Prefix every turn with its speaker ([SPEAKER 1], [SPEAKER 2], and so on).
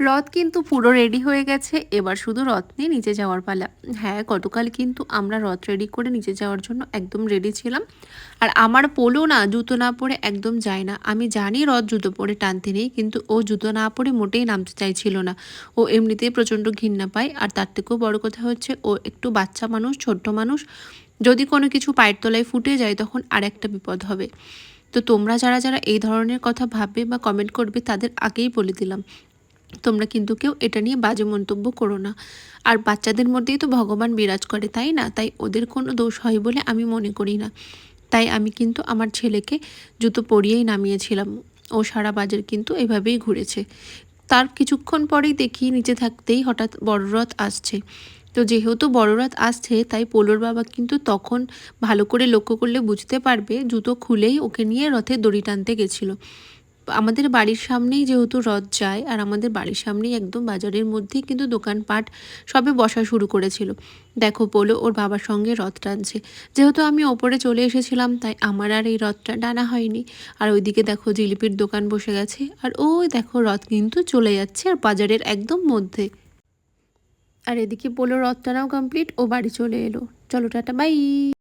[SPEAKER 1] রথ কিন্তু পুরো রেডি হয়ে গেছে, এবার শুধু রথ নিয়ে নিচে যাওয়ার পালা। হ্যাঁ, গতকাল কিন্তু আমরা রথ রেডি করে নিচে যাওয়ার জন্য একদম রেডি ছিলাম। আর আমার পোলো না জুতো না পরে একদম যায় না। আমি জানি রথ জুতো পরে টানতে নেই, কিন্তু ও জুতো না পরে মোটেই নামতে চাইছিল না। ও এমনিতেই প্রচণ্ড ঘৃণা পায়, আর তার থেকেও বড় কথা হচ্ছে ও একটু বাচ্চা মানুষ, ছোট্ট মানুষ। যদি কোনো কিছু পায়ের তলায় ফুটে যায় তখন আর একটা বিপদ হবে। তো তোমরা যারা যারা এই ধরনের কথা ভাববে বা কমেন্ট করবে তাদের আগেই বলে দিলাম, তোমরা কিন্তু কেউ এটা নিয়ে বাজে মন্তব্য করো না। আর বাচ্চাদের মধ্যেই তো ভগবান বিরাজ করে, তাই না? তাই ওদের কোনো দোষ হয় বলে আমি মনে করি না। তাই আমি কিন্তু আমার ছেলেকে জুতো পরিয়েই নামিয়েছিলাম। ও সারা বাজার কিন্তু এভাবেই ঘুরেছে। তার কিছুক্ষণ পরেই দেখি নিচে থাকতেই হঠাৎ বড় রথ আসছে। তো যেহেতু বড় রথ আসছে তাই পোলোর বাবা কিন্তু তখন ভালো করে লক্ষ্য করলে বুঝতে পারবে, জুতো খুলেই ওকে নিয়ে রথে দড়ি টানতে গেছিলো। আমাদের বাড়ির সামনেই যেহেতু রথ যায়, আর আমাদের বাড়ির সামনেই একদম বাজারের মধ্যেই কিন্তু দোকানপাট সবে বসা শুরু করেছিল। দেখো পোলো ওর বাবার সঙ্গে রথ টানছে। যেহেতু আমি ওপরে চলে এসেছিলাম তাই আমার আর এই রথটা টানা হয়নি। আর ওইদিকে দেখো জিলিপির দোকান বসে গেছে, আর ওই দেখো রথ কিন্তু চলে যাচ্ছে আর বাজারের একদম মধ্যে। আর এদিকে পোলো রথ টানাও কমপ্লিট, ও বাড়ি চলে এলো। চলো টাটা বাই।